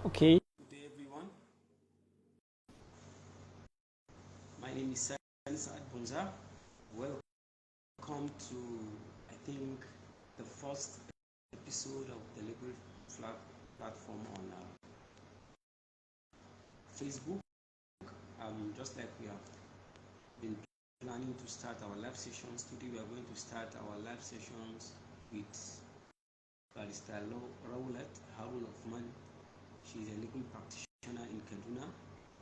Okay. Good day, everyone. My name is Saad Bunza. Welcome to, I think, the first episode of the Legal Flag platform on Facebook. Just like we have been planning to start our live sessions, today we are going to start our live sessions with Barrister Raulat Harun Othman. She is a legal practitioner in Kaduna,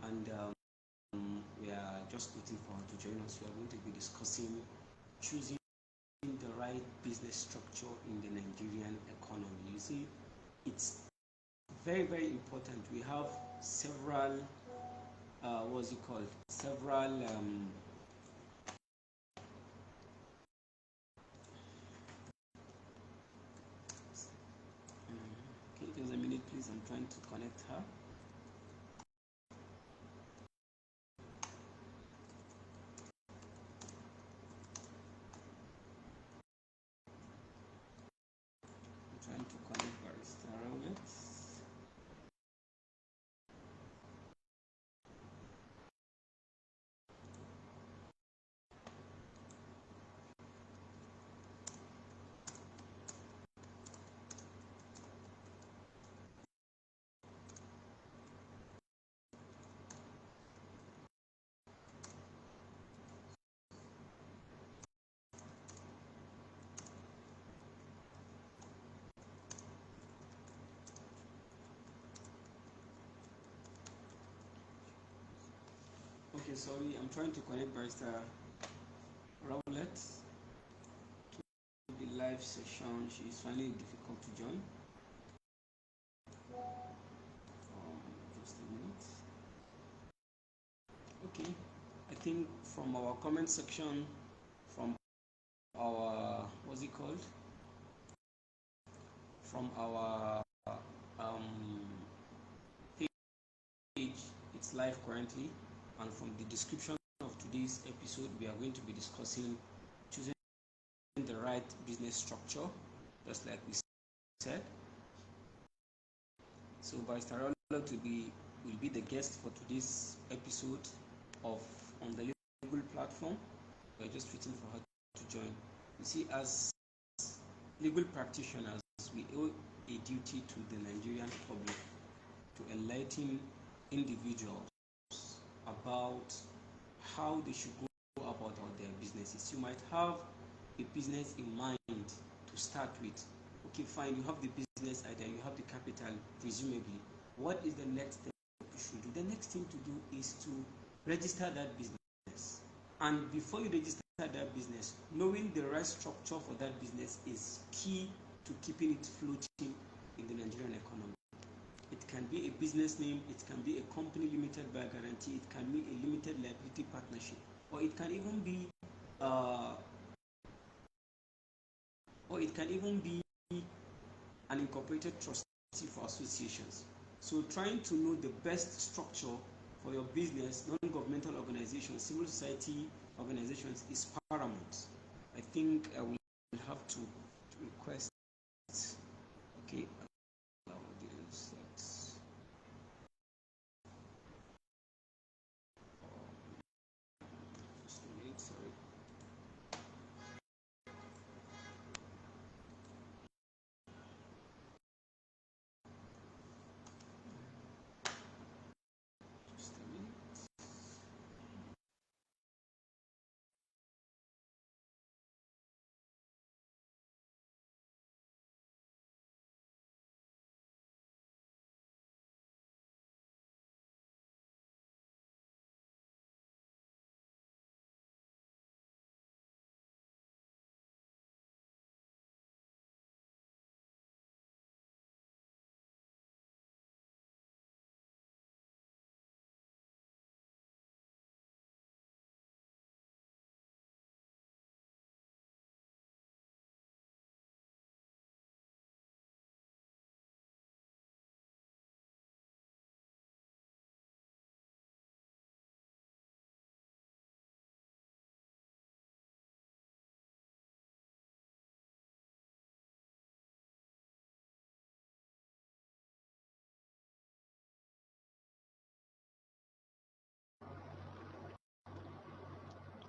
and we are just waiting for her to join us. We are going to be discussing choosing the right business structure in the Nigerian economy. You see, it's very, very important. We have several, what's it called? Several okay, just a minute, please. I'm trying to connect her. Trying to connect Barrister Rowlet. Okay, sorry, I'm trying to connect Barrister Rowlet to the live session. She is finding it difficult to join. Just a minute. Okay, I think from our comment section, from our, what's it called? From our page, it's live currently, and from the description of today's episode, we are going to be discussing choosing the right business structure, just like we said. So Barrister Rowlet will be the guest for today's episode of on the legal platform. We're just waiting for her to join. You see, as legal practitioners, we owe a duty to the Nigerian public to enlighten individuals about how they should go about their businesses. You might have a business in mind to start with. Okay, fine, you have the business idea, you have the capital, presumably. What is the next step you should do? The next thing to do is to register that business. And before you register that business, knowing the right structure for that business is key to keeping it floating in the Nigerian economy. It can be a business name, it can be a company limited by guarantee, it can be a limited liability partnership, or it can even be an incorporated trustee for associations. So trying to know the best structure for your business, non-governmental organizations, civil society organizations is paramount. I think I will have to request, okay,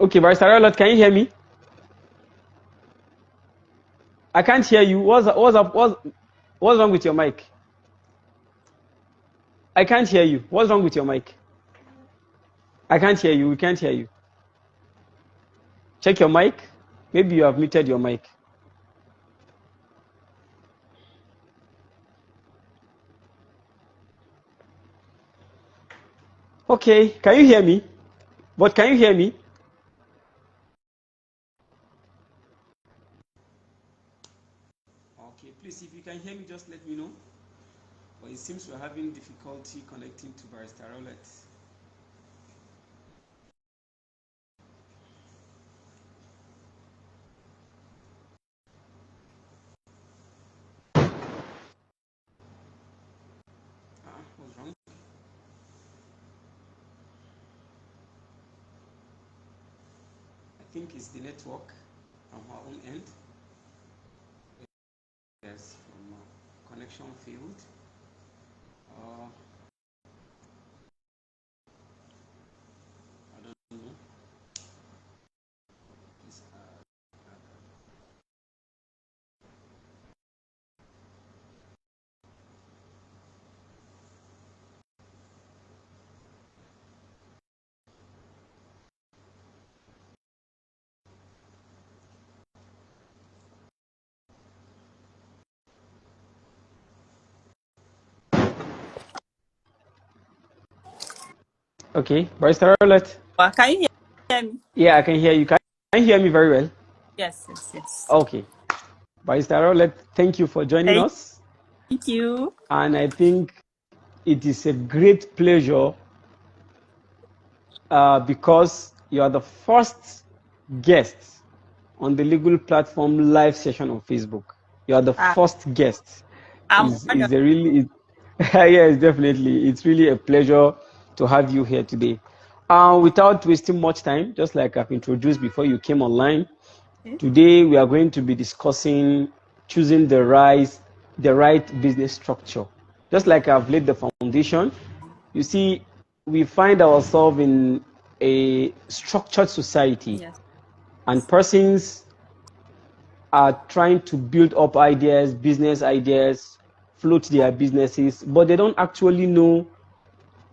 Okay, Barrister Rolot, can you hear me? I can't hear you. What's wrong with your mic? I can't hear you. What's wrong with your mic? I can't hear you. We can't hear you. Check your mic. Maybe you have muted your mic. Okay, can you hear me? But can you hear me? Okay, please, if you can hear me, just let me know. But it seems we're having difficulty connecting to Barrister Rolot. What's wrong? I think it's the network from our own end. Yes, from connection failed. I don't know. Please, Okay, Barrister Rolot. Can you hear me? Yeah, I can hear you. Can you hear me very well? Yes, yes, yes. Okay. Barrister Rolot, thank you for joining us. Thank you. And I think it is a great pleasure because you are the first guest on the legal platform live session on Facebook. You are the first guest. It's a really, yes, definitely. It's really a pleasure to have you here today. Without wasting much time, just like I've introduced before you came online, today we are going to be discussing choosing the right business structure. Just like I've laid the foundation, you see, we find ourselves in a structured society, Yes. and persons are trying to build up ideas, business ideas, float their businesses, but they don't actually know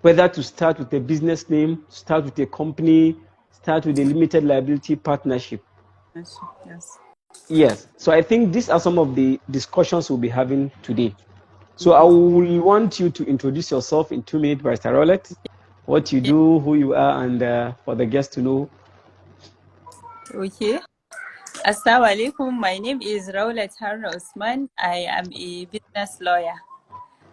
whether to start with a business name, start with a company, start with a limited liability partnership. Yes. Yes. So I think these are some of the discussions we'll be having today. So I will want you to introduce yourself in 2 minutes, Barrister Rolot, what you do, who you are, and for the guests to know. Okay. Assalamu alaikum. My name is Raulat Harna Usman. I am a business lawyer.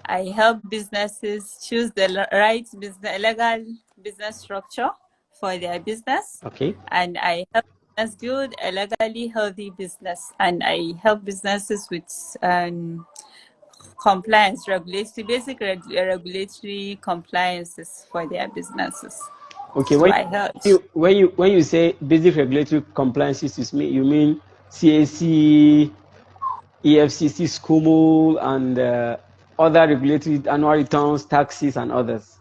I help businesses choose the right legal business structure for their business. Okay. And I help business build a legally healthy business. And I help businesses with compliance, basic regulatory compliances for their businesses. Okay, so when you say basic regulatory compliances, you mean CAC, EFCC, SCUML, and other regulatory annual returns, taxes, and others.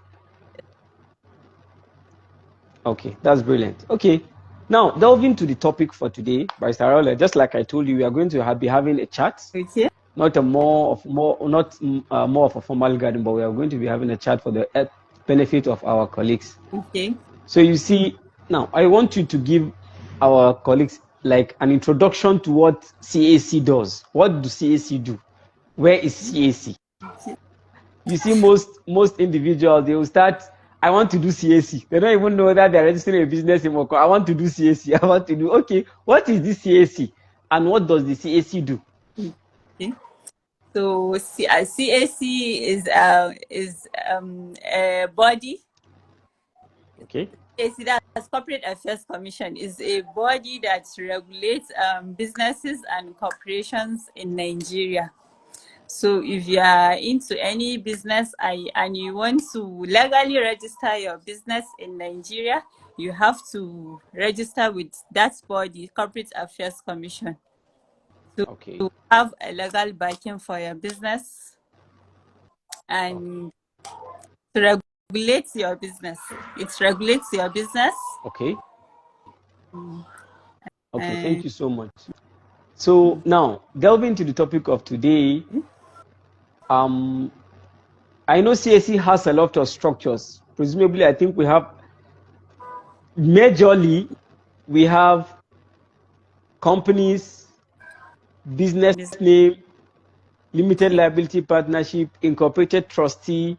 Okay, that's brilliant. Okay, now delving into the topic for today, Barrister Rolot, just like I told you, we are going to be having a chat. Okay. Not more of a formal gathering, but we are going to be having a chat for the benefit of our colleagues. Okay. So you see, now I want you to give our colleagues like an introduction to what CAC does. What do CAC do? Where is CAC? You see, most individuals, they will start, I want to do CAC. They don't even know that they're registering a business in Moko. I want to do CAC. I want to do, okay, what is this CAC? And what does the CAC do? Okay. So CAC is a body. Okay. CAC, that's Corporate Affairs Commission, is a body that regulates businesses and corporations in Nigeria. So if you are into any business and you want to legally register your business in Nigeria, you have to register with that body, Corporate Affairs Commission, to have a legal backing for your business and to regulate your business. It regulates your business. Okay. Okay, thank you so much. So now, delving into the topic of today, I know CAC has a lot of structures. Presumably, I think we have, majorly, we have companies, business name, limited liability partnership, incorporated trustee,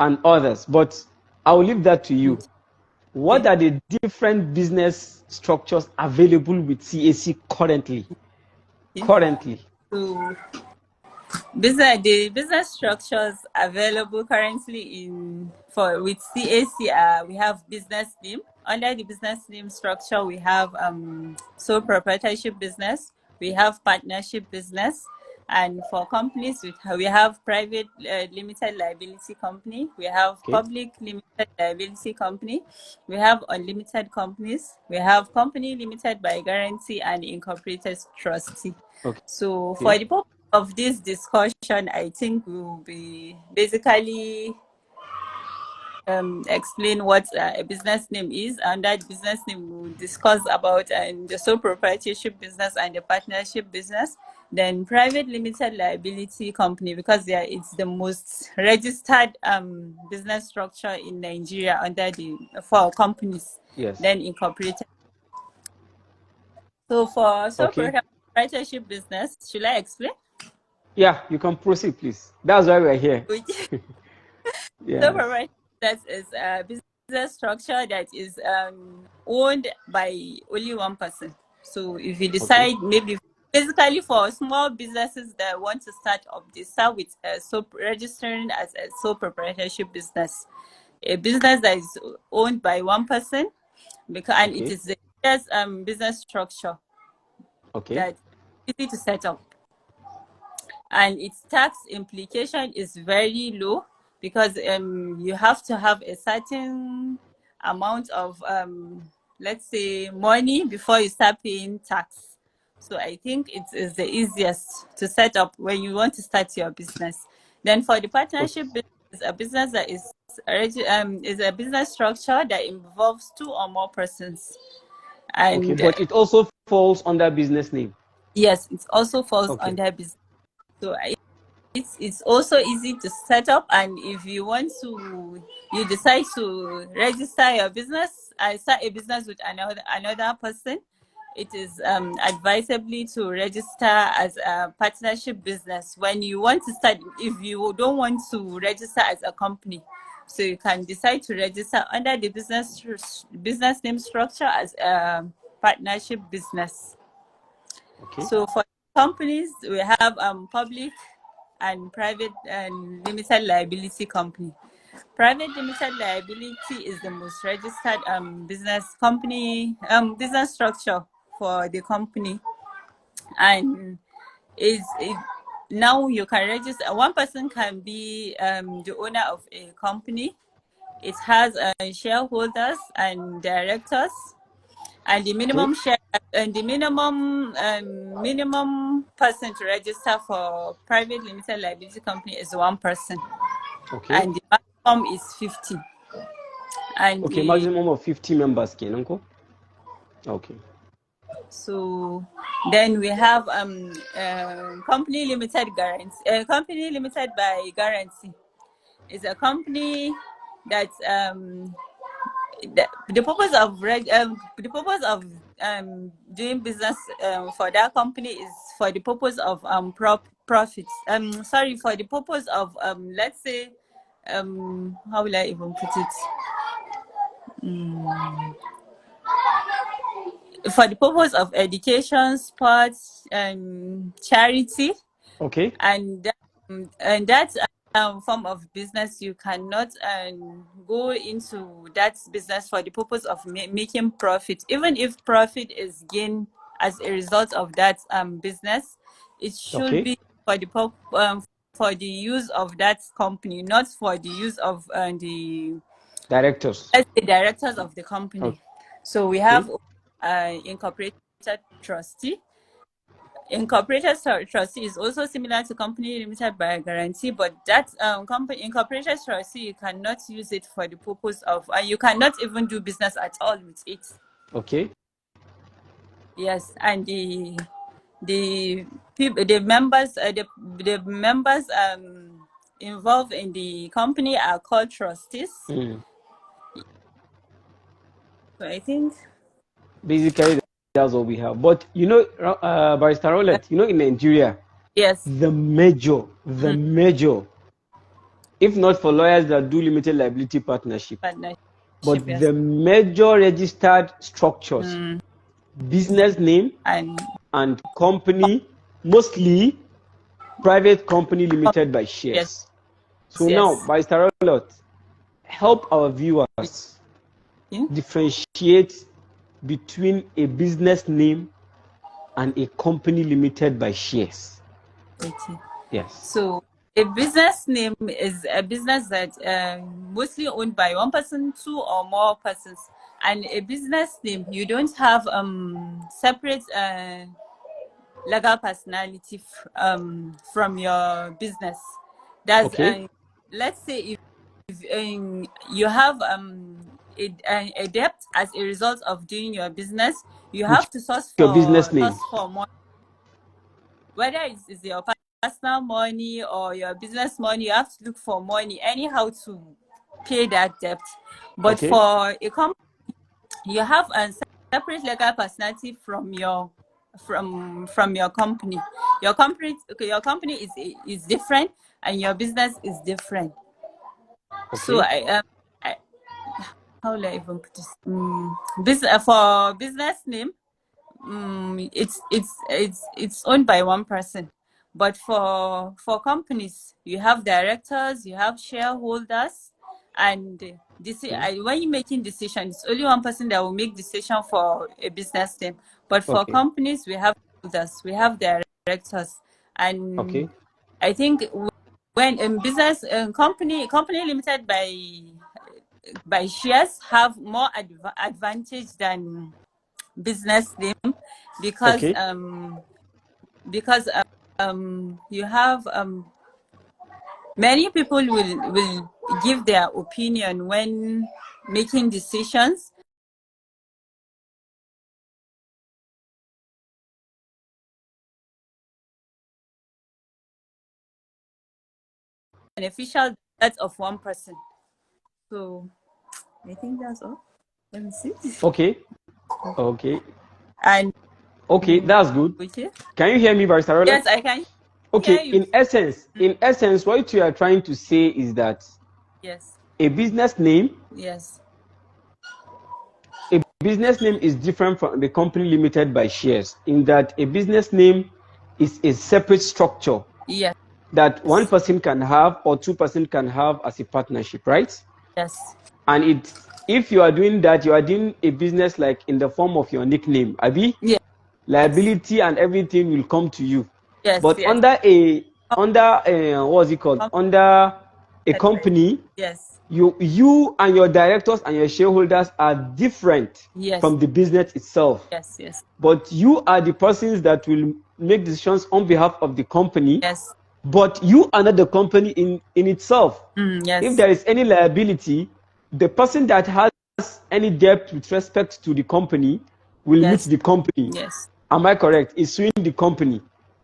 and others. But I will leave that to you. What are the different business structures available with CAC currently? So the business structures available currently with CAC, we have business name. Under the business name structure, we have sole proprietorship business, we have partnership business, and for companies we have private limited liability company, we have public limited liability company, we have unlimited companies, we have company limited by guarantee, and incorporated trustee. So for the purpose of this discussion, I think we will be basically explain what a business name is. Under the business name, we will discuss about the sole proprietorship business and the partnership business. Then private limited liability company, because it's the most registered business structure in Nigeria for companies. Yes. Then incorporated. So for sole proprietorship business, should I explain? Yeah, you can proceed, please. That's why we're here. Yes. Sole proprietorship is a business structure that is owned by only one person. So if you decide, maybe basically for small businesses that want to start up, they start with registering as a sole proprietorship business, a business that is owned by one person, and it is the best business structure that's easy to set up, and its tax implication is very low, because you have to have a certain amount of let's say money before you start paying tax. So I think it is the easiest to set up when you want to start your business. Then for the partnership business, a business that is a business structure that involves 2 or more persons. And but it also falls under business name. Yes, it also falls under business. So it's also easy to set up, and if you decide to register your business and start a business with another person, it is advisably to register as a partnership business when you want to start. If you don't want to register as a company, so you can decide to register under the business name structure as a partnership business. So for companies, we have public and private and limited liability company. Private limited liability is the most registered business structure for the company, and now you can register. One person can be the owner of a company. It has shareholders and directors, and the minimum share and the minimum person to register for private limited liability company is 1 person, and the maximum is 50. And maximum of 50 members, Kenanko. So then we have company limited guarantee. Company limited by guarantee is a company that the purpose of doing business for that company is for the purpose of profits. For the purpose of let's say how will I even put it? For the purpose of education, sports, and charity. And that form of business, you cannot go into that business for the purpose of making profit. Even if profit is gained as a result of that business, it should be for the use of that company, not for the use of the directors. The directors of the company. So we have incorporated trustee. Incorporated trustee is also similar to company limited by guarantee, but that incorporated trustee, you cannot use it for the purpose of, you cannot even do business at all with it. Yes, and the people, the members, the members involved in the company are called trustees. Mm. So I think Basically, that's what we have. But you know, Barrister Rolet, you know, in Nigeria, yes, the major, if not for lawyers that do limited liability partnership, partnership. but Yes, the major registered structures, business name and company, mostly private company limited by yes, shares. So now, yes. Barrister Rolet, help our viewers Yeah. differentiate between a business name and a company limited by shares. Okay. Yes. So a business name is a business that mostly owned by one person, two or more persons. And a business name, you don't have separate legal personality from your business. That's Okay. let's say if you have a debt as a result of doing your business, you With have to source your business name. for money, whether it's your personal money or your business money. You have to look for money anyhow to pay that debt. But Okay. for a company, you have a separate legal personality from your company. Your company is different, and your business is different. So Okay. I how will I even put this? For business name, it's owned by one person. But for companies, you have directors, you have shareholders, and when you're making decisions, it's only one person that will make decision for a business name. But for Okay. companies, we have shareholders, we have directors, and Okay. I think when in business company limited by shares have more advantage than business name, because Okay. because you have many people will give their opinion when making decisions. Beneficial that of one person. So I think that's all. Let me see. Okay. Okay. And Okay, that's good. okay. Can you hear me, Barrister Rolet? Yes, I can hear Okay, you. in essence, what you are trying to say is that Yes. a business name, Yes. a business name is different from the company limited by shares, in that a business name is a separate structure Yes. that one person can have or two person can have as a partnership, right? Yes. And if you are doing that, you are doing a business like in the form of your nickname, Abi. Yes. Liability and everything will come to you. Yes. But Yes. under what's it called? Under a company, Yes. you and your directors and your shareholders are different Yes. from the business itself. Yes. Yes. But you are the persons that will make decisions on behalf of the company. Yes. But you are not the company in itself. If Yes. there is any liability, the person that has any debt with respect to the company will meet Yes. the company. Yes. Am I correct? Is suing the company.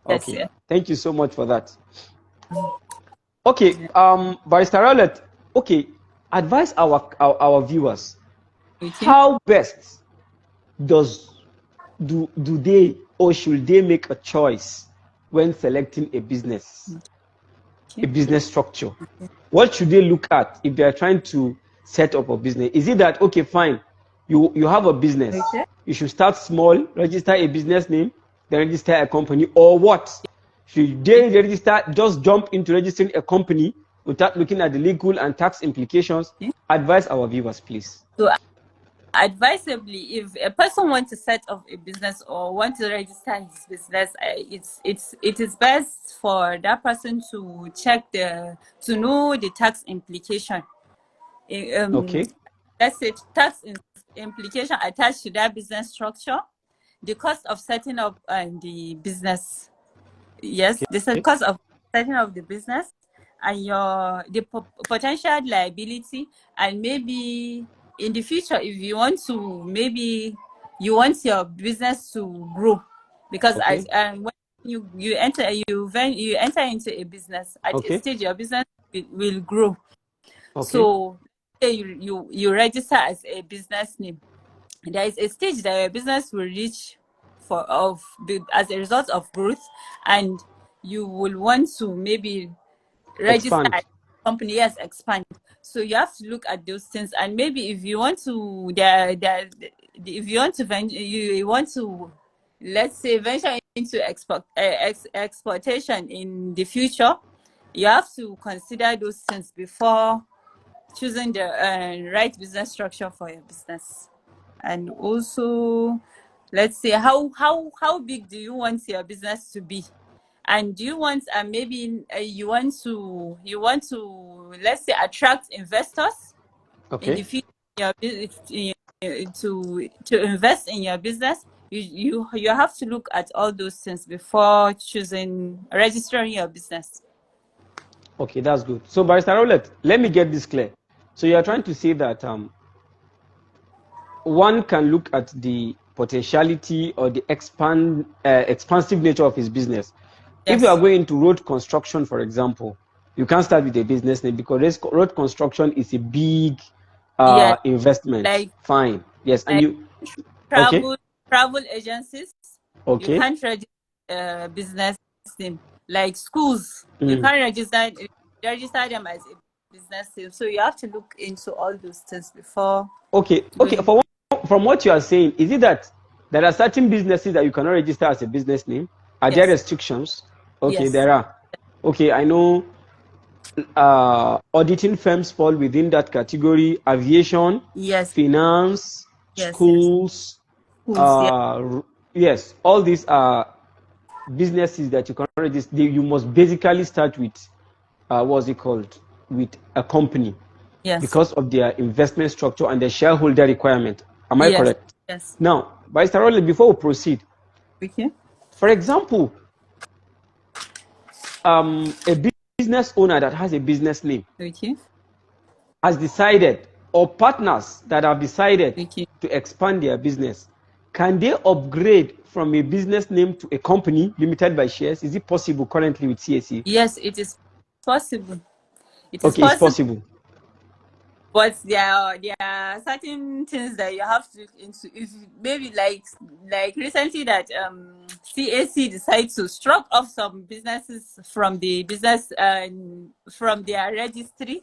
Yes. Okay. Yes. Thank you so much for that. Okay, Barrister Rowlett, okay, advise our viewers Okay. how best does do they or should they make a choice when selecting a Okay. business structure? What should they look at if they are trying to set up a business? Is it that, okay, fine, you have a business, Okay. you should start small, register a business name, then register a company, or what? Should they register, just jump into registering a company without looking at the legal and tax implications? Okay. Advise our viewers, please. So advisably, if a person wants to set up a business or want to register his business, it is best for that person to to know the tax implication. Okay. Let's say tax implication attached to that business structure, the cost of setting up the business. Yes, the Okay. cost of setting up the business, and the potential liability, and maybe in the future, if you want to maybe you want your business to grow, because Okay. when you enter into a business, at a Okay. stage your business will grow. Okay. So you register as a business name. There is a stage that your business will reach as a result of growth, and you will want to maybe register Expand. as a company. Yes, expand. So you have to look at those things, and maybe if you want to if you want to you want to, let's say, venture into exportation in the future, you have to consider those things before choosing the right business structure for your business. And also, let's say, how big do you want your business to be, and do you want maybe you want to let's say attract investors in the Okay. future, to invest in your business. You have to look at all those things before registering your business. Okay, that's good. So, Barrister Rowlett, let me get this clear. So, you are trying to say that one can look at the potentiality or the expansive nature of his business. If you are Yes. going into road construction, for example, you can't start with a business name because road construction is a big Yes. investment. Like Fine. Yes. And like you, okay, travel agencies, you okay. can't register business name. Like schools, you Mm. can't register them as a business name. So you have to look into all those things before Okay, okay. doing. From what you are saying, is it that there are certain businesses that you cannot register as a business name? Are there Yes, restrictions? Okay, yes, there are. Okay, I know auditing firms fall within that category. Aviation, yes, finance, yes, yes. schools. Schools, yeah, Yes, all these are businesses that you can register. You must basically start with what's it called? With a company yes, because of their investment structure and the shareholder requirement. Am I yes, correct? yes. Now, Vice Rowley, before we proceed, Okay, for example, a business owner that has a business name okay, has decided, or partners that have decided okay. to expand their business, can they upgrade from a business name to a company limited by shares? Is it possible currently with CAC? Yes, it is possible. It is Okay, it's possible. possible. But there are certain things that you have to look into. If maybe like recently that CAC decides to struck off some businesses from the business from their registry,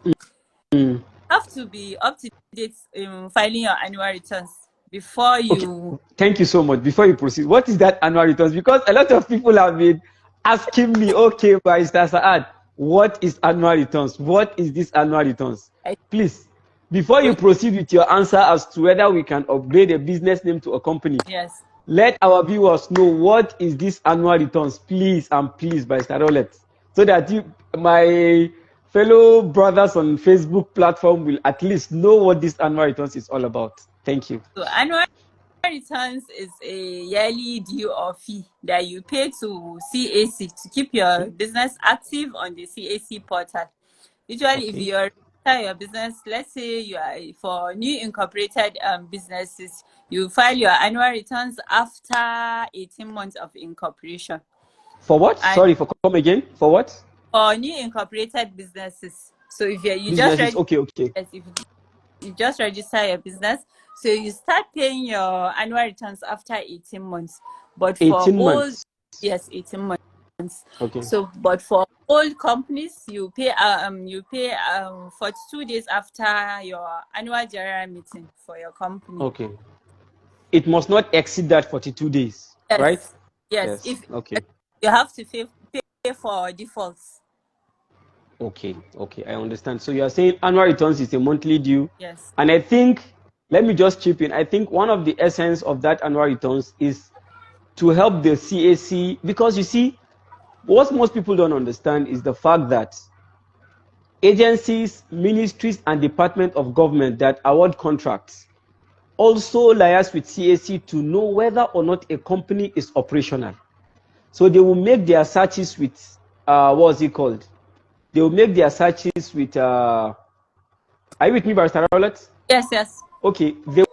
Mm. have to be up to date in filing your annual returns before Okay, you. thank you so much. Before you proceed, what is that annual returns? Because a lot of people have been asking me, okay, Barrister Saad, what is annual returns? What is this annual returns? Please, before you proceed with your answer as to whether we can upgrade a business name to a company, Yes. let our viewers know what is this annual returns, please and please, Barrister Rowlett, so that my fellow brothers on Facebook platform will at least know what this annual returns is all about. Thank you. So annual returns is a yearly due or fee that you pay to CAC to keep your Okay. business active on the CAC portal. Usually, if Okay. you register your business, let's say you are for new incorporated businesses, you file your annual returns after 18 months of incorporation. For what? And Sorry, for come again. For what? for new incorporated businesses, so if you just Businesses. register, Okay, okay. if you just register your business, so you start paying your annual returns after 18 months. But for 18 old, months. yes, 18 months. Okay. So, but for old companies, you pay 42 days after your annual general meeting for your company. Okay. It must not exceed that 42 days, right? Yes, yes. Yes. If Okay. you have to pay for defaults. Okay. Okay. I understand. So you are saying annual returns is a monthly due. Yes. And I think, let me just chip in. I think one of the essence of that annual returns is to help the CAC, because you see, what most people don't understand is the fact that agencies, ministries, and department of government that award contracts also liaise with CAC to know whether or not a company is operational. So they will make their searches with what's it called? They will make their searches with are you with me, Barrister Rowlett? Yes, yes. Okay, they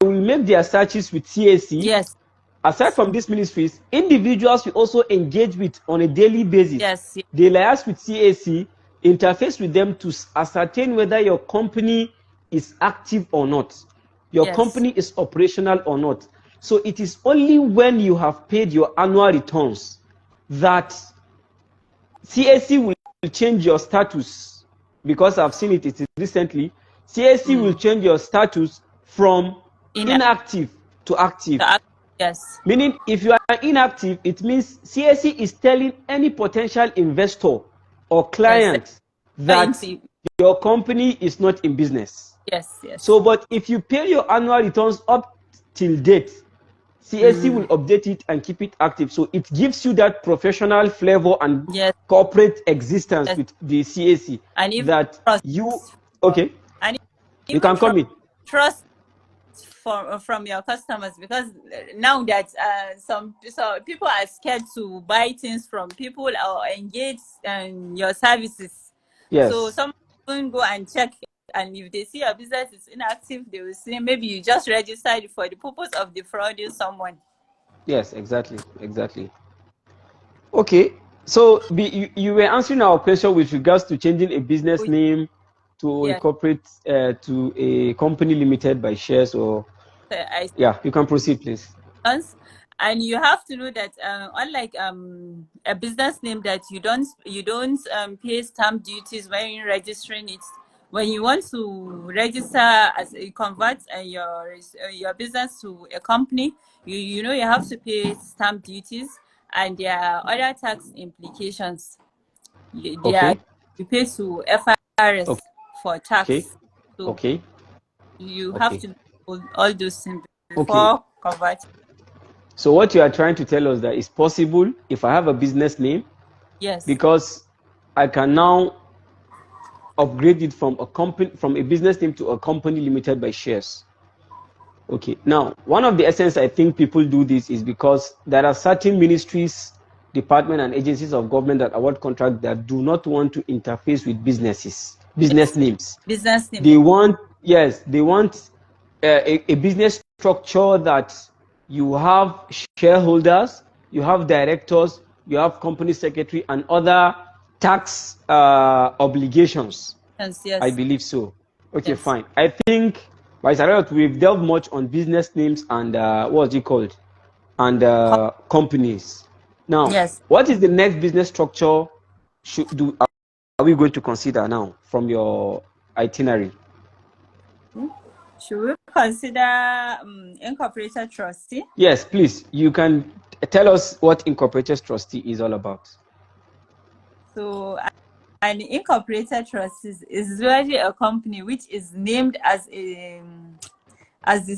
will make their searches with CAC. Yes. Aside from these ministries, individuals we also engage with on a daily basis. Yes. They liaise with CAC, interface with them to ascertain whether your company is active or not, your company is operational or not. So it is only when you have paid your annual returns that CAC will change your status, because I've seen it recently. CAC will change your status from inactive to active. Yes. Meaning, if you are inactive, it means CAC is telling any potential investor or client that your company is not in business. Yes, yes. So, but if you pay your annual returns up till date, CAC will update it and keep it active. So it gives you that professional flavor and corporate existence with the CAC. And even that you, okay, and you can come in. Trust from your customers, because now that some people are scared to buy things from people or engage in your services. Yes. So some people go and check, and if they see your business is inactive, they will say maybe you just registered for the purpose of defrauding someone. Yes, exactly. Okay, so you were answering our question with regards to changing a business name to a corporate to a company limited by shares, or yeah, you can proceed, please. And you have to know that unlike a business name that you don't pay stamp duties when you're registering it, when you want to register as a convert your business to a company, you know you have to pay stamp duties, and there are other tax implications. You pay to FRS for tax. So you have to do all those things before converting. So what you are trying to tell us that it's possible if I have a business name, yes, because I can now upgrade it from a business name to a company limited by shares. Okay, now one of the essence I think people do this is because there are certain ministries, departments, and agencies of government that award contracts that do not want to interface with business names. They want a business structure that you have shareholders, you have directors, you have company secretary, and other tax obligations. Yes. I believe so. Okay, fine. I think, Vice President, we've delved much on business names and what's it called, and companies. Now, what is the next business structure are we going to consider now from your itinerary? Should we consider incorporated trustee? Yes, please. You can tell us what incorporated trustee is all about. So, an incorporated trustee is really a company which is named as the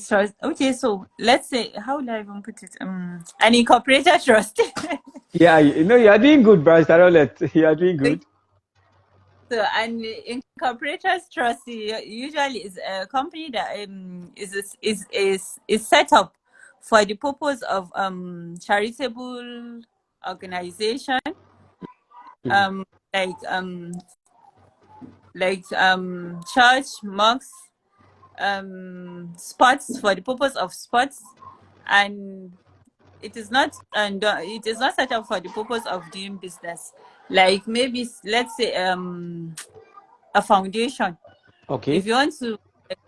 trust. Okay, so let's say, how do I even put it? An incorporated trustee. Yeah, you are doing good, Bryce. You are doing good. So, an incorporated trustee usually is a company that is set up for the purpose of charitable organization, like church, mosques, sports, for the purpose of sports, and it is not set up for the purpose of doing business. Like maybe let's say a foundation. Okay. If you want to,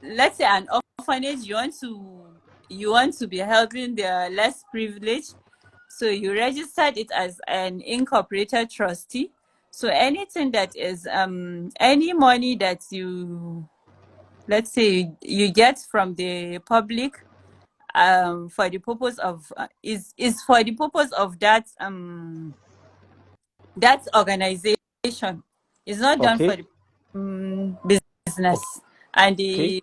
let's say an orphanage, you want to be helping the less privileged, so you registered it as an incorporated trustee. So anything that is any money that you, let's say, you get from the public for the purpose of is for the purpose of that that organization. It's not done for the business. And the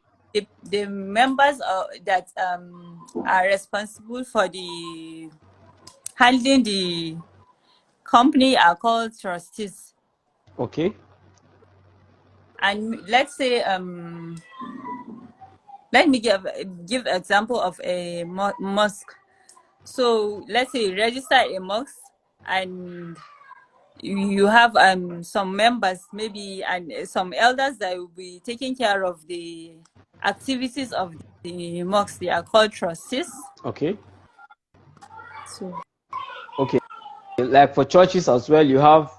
members that are responsible for the handling the company are called trustees. Okay. And let's say let me give example of a mosque. So let's say you register a mosque and you have some members, maybe, and some elders that will be taking care of the activities of the mosques, they are called trustees. Okay. So Okay. Like for churches as well, you have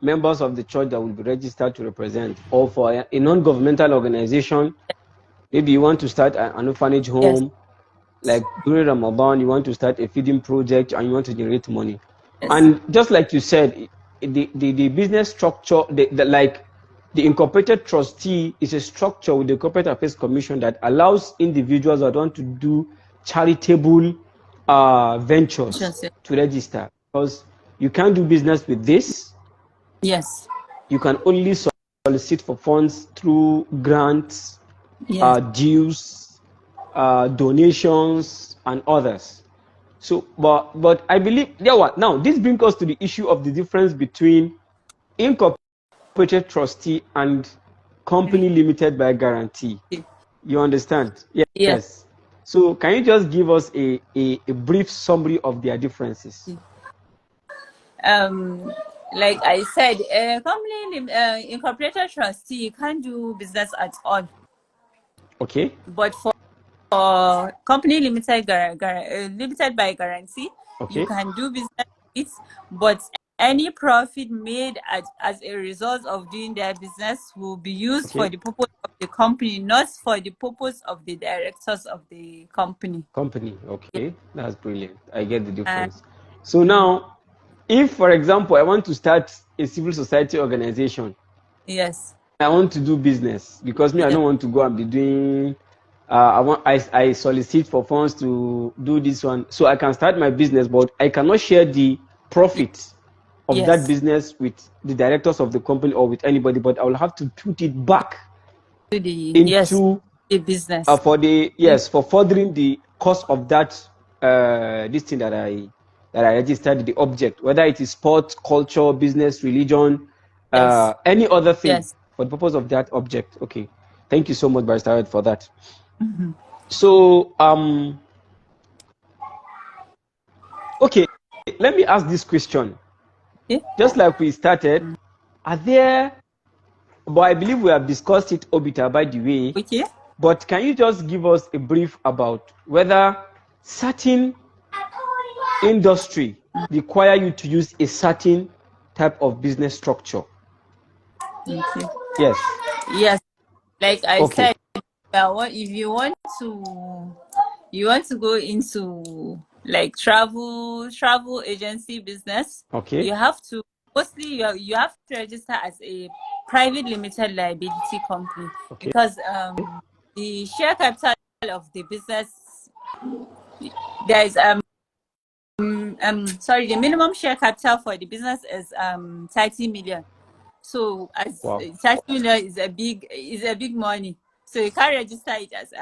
members of the church that will be registered to represent, or for a non-governmental organization, maybe you want to start an orphanage yes, home, like during Ramadan, you want to start a feeding project and you want to generate money. yes, And just like you said, the business structure, like the incorporated trustee is a structure with the Corporate Affairs Commission that allows individuals that want to do charitable ventures yes, to register. Because you can't do business with this. yes, You can only solicit for funds through grants, yes, dues, donations, and others. So, but I believe now this brings us to the issue of the difference between incorporated trustee and company limited by guarantee. You understand? yes. Yes. So, can you just give us a brief summary of their differences? Like I said, a company incorporated trustee can't do business at all. Okay. But for company limited limited by guarantee, you Okay. can do business with it, but any profit made as a result of doing their business will be used for Okay. the purpose of the company, not for the purpose of the directors of the company. Company. Okay. That's brilliant. I get the And difference. So now, if, for example, I want to start a civil society organization, yes, I want to do business because me, I yes, don't want to go and be doing. I solicit for funds to do this one, so I can start my business, but I cannot share the profits of that yes, business with the directors of the company or with anybody. But I will have to put it back to the yes, into the business. for furthering the cost of that this thing that I registered, the object, whether it is sport, culture, business, religion, Yes, any other thing yes. for the purpose of that object. Okay, thank you so much, Barrister Howard, for that. Mm-hmm. So okay, let me ask this question. Okay. Just like we started, are there? But I believe we have discussed it, Obita, by the way. Okay. But can you just give us a brief about whether certain industry require you to use a certain type of business structure? Okay. Yes. Yes. Like I Okay. said, if you want to go into like travel agency business, Okay. you have to mostly you have to register as a private limited liability company, Okay. because the share capital of the business, there is sorry, the minimum share capital for the business is 30 million. So as Wow. 30 million is a big money. So you can register it as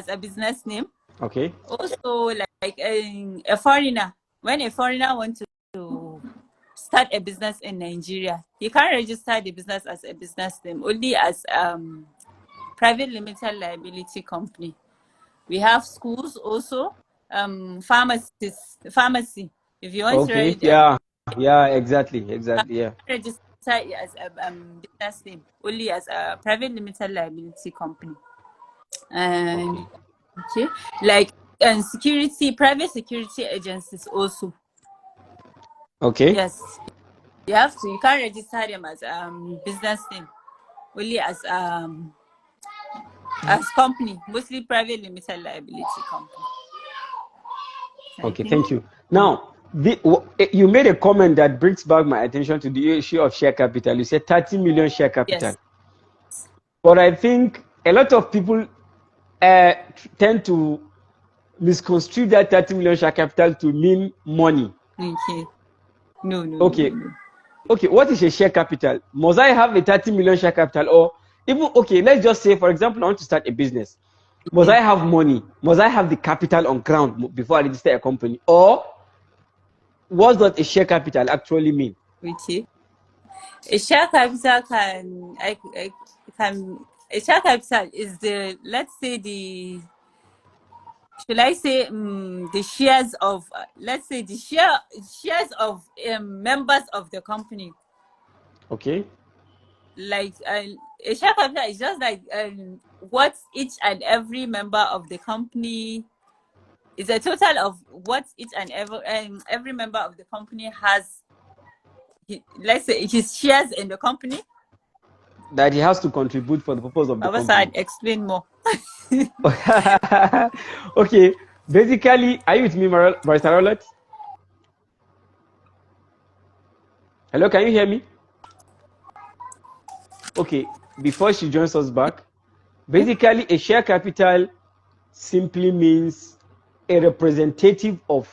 a business name. Okay. Also, like a foreigner, when a foreigner wants to start a business in Nigeria, he can register the business as a business name, only as private limited liability company. We have schools also, pharmacy. If you want to Okay. Yeah. Yeah. Exactly. Yeah. register it as a business name, only as a private limited liability company. And Okay. like private security agencies also. Okay. Yes, you can't register them as business name, only as company, mostly private limited liability company. Okay. Thank you. Now, you made a comment that brings back my attention to the issue of share capital. You said 30 million share capital. Yes. But I think a lot of people tend to misconstrue that 30 million share capital to mean money. Okay. No. Okay. Okay, what is a share capital? Must I have a 30 million share capital? Or even, okay, let's just say, for example, I want to start a business. Must Okay. I have money? Must I have the capital on ground before I register a company? Or what does a share capital actually mean? Okay. A share capital a share capital is let's say the shares of let's say the shares of members of the company. Okay. Like a share capital is just like what each and every member of the company is a total of what each and every member of the company has. Let's say his shares in the company. That he has to contribute for the purpose of the Baba company. said, explain more. Okay, basically, are you with me, Barrister Rolet? Hello, can you hear me? Okay, before she joins us back, basically a share capital simply means a representative of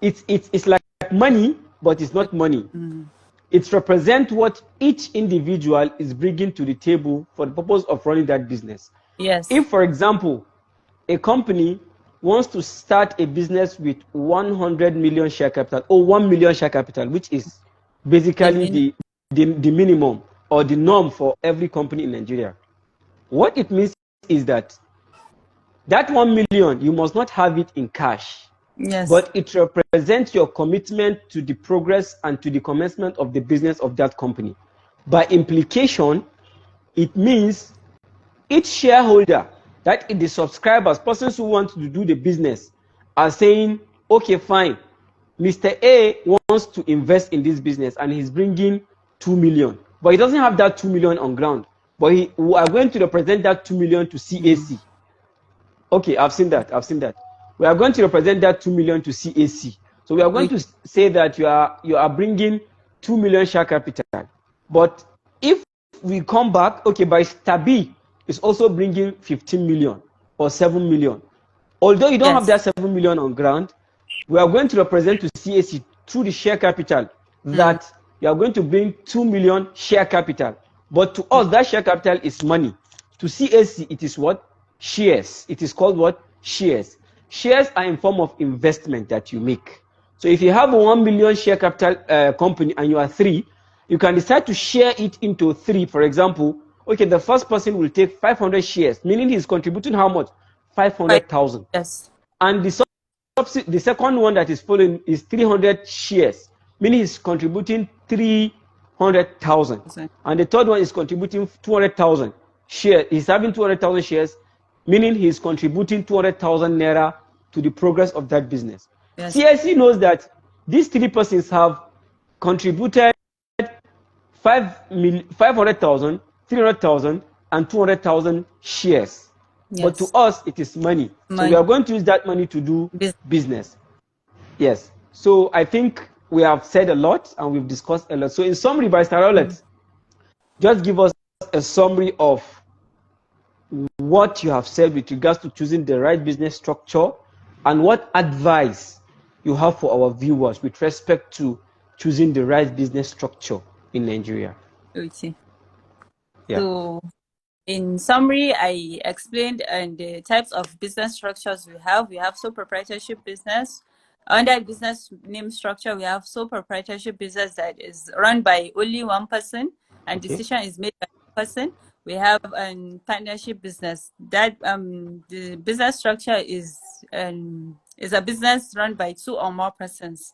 it's like money, but it's not money. It represents what each individual is bringing to the table for the purpose of running that business. Yes. If, for example, a company wants to start a business with 100 million share capital or 1 million share capital, which is basically the minimum or the norm for every company in Nigeria, what it means is that 1 million, you must not have it in cash. Yes. But it represents your commitment to the progress and to the commencement of the business of that company. By implication, it means each shareholder, that is the subscribers, persons who want to do the business, are saying, okay, fine, Mr. A wants to invest in this business and he's bringing 2 million. But he doesn't have that 2 million on ground. But we are going to represent that 2 million to CAC. Okay, I've seen that. We are going to represent that 2 million to CAC. So we are going to say that you are bringing 2 million share capital. But if we come back, okay, by Stabi is also bringing 15 million or 7 million. Although you don't have that 7 million on ground, we are going to represent to CAC through the share capital that you are going to bring 2 million share capital. But to us, that share capital is money. To CAC, it is what? Shares. It is called what? Shares. Shares are in form of investment that you make. So if you have a 1 million share capital company and you are 3, you can decide to share it into 3. For example, okay, the first person will take 500 shares, meaning he's contributing how much? 500,000. Yes. And the second one that is following is 300 shares, meaning he's contributing 300,000. And the third one is contributing 200,000 shares. He's having 200,000 shares, meaning he's contributing 200,000 naira to the progress of that business. Yes. CIC knows that these 3 persons have contributed 500,000, 300,000, and 200,000 shares. Yes. But to us, it is money. So we are going to use that money to do business. Yes. So I think we have said a lot and we've discussed a lot. So in summary, Barrister Rowlett, just give us a summary of what you have said with regards to choosing the right business structure and what advice you have for our viewers with respect to choosing the right business structure in Nigeria. Okay. Yeah. So in summary, I explained the types of business structures we have. We have sole proprietorship business. Under business name structure, we have sole proprietorship business that is run by only one person and decision is made by one person. We have a partnership business that the business structure is a business run by 2 or more persons.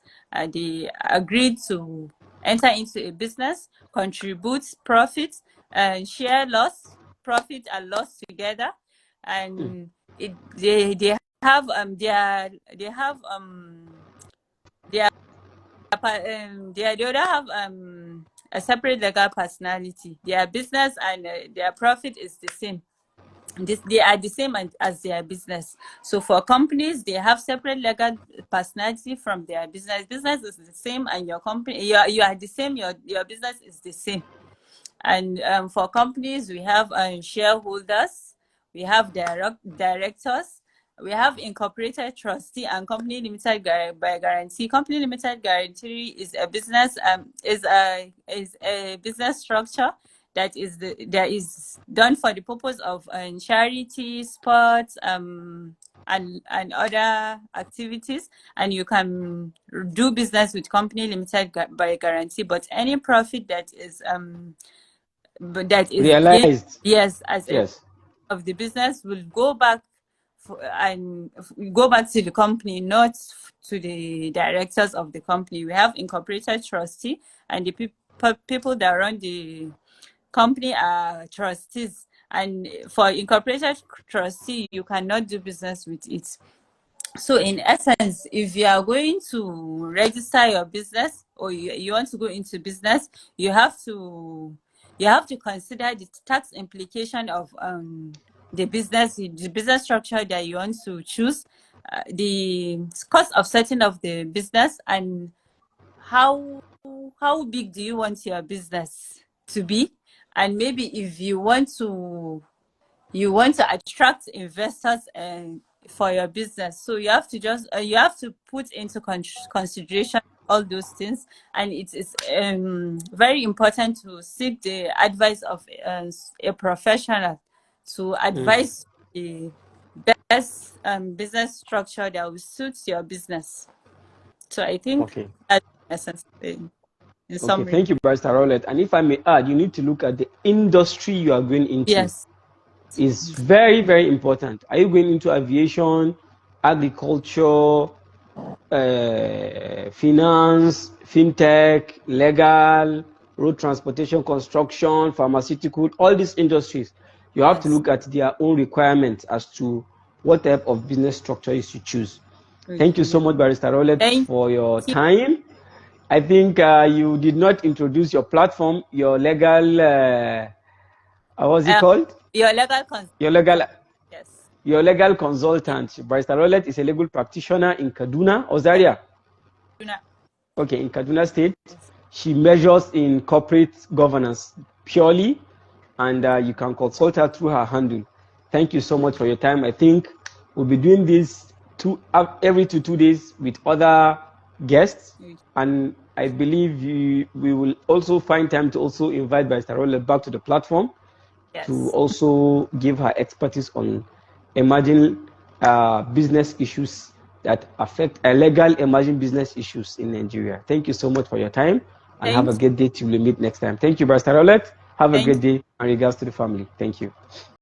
They agreed to enter into a business, contribute profit, and share profit and loss together, and they have a separate legal personality. Their business and their profit is the same. They are the same as their business. So for companies, they have separate legal personality from their business. Business is the same, and your company, you are the same. Your business is the same. And for companies, we have shareholders, we have directors, we have incorporated trustee and company limited by guarantee. Company limited guarantee is a business is a business structure that is done for the purpose of charity, sports, and other activities, and you can do business with company limited by guarantee. But any profit that is realized, of the business will go back to the company, not to the directors of the company. We have incorporated trustee, and the people that run the company are trustees, and for incorporated trustee, you cannot do business with it. So in essence, if you are going to register your business, or you want to go into business, you have to consider the tax implication of the business structure that you want to choose, the cost of setting up the business, and how big do you want your business to be, and maybe if you want to attract investors for your business. So you have to put into consideration all those things, and it is very important to seek the advice of a professional to advise the best business structure that will suit your business. So I think Okay. that's essence in summary. Okay, thank you, Barrister Rowlett. And if I may add, you need to look at the industry you are going into. Yes. It's very, very important. Are you going into aviation, agriculture, finance, fintech, legal, road transportation, construction, pharmaceutical, all these industries? You have to look at their own requirements as to what type of business structure you should choose. Okay. Thank you so much, Barrister Rowlett, for your time. I think you did not introduce your platform, your legal, what's it called? Your legal consultant. Yes. Your legal consultant. Barrister Rowlett is a legal practitioner in Kaduna, Zaria. Kaduna. Okay, in Kaduna State. Yes. She measures in corporate governance purely, and you can consult her through her handle. Thank you so much for your time. I think we'll be doing this every 2 days with other guests, and I believe we will also find time to also invite Barrister Rowlett back to the platform. Yes. To also give her expertise on emerging business issues that affect legal emerging business issues in Nigeria. Thank you so much for your time, and have a good day till we meet next time. Thank you, Barrister Rowlett. Have a great day, and regards to the family. Thank you.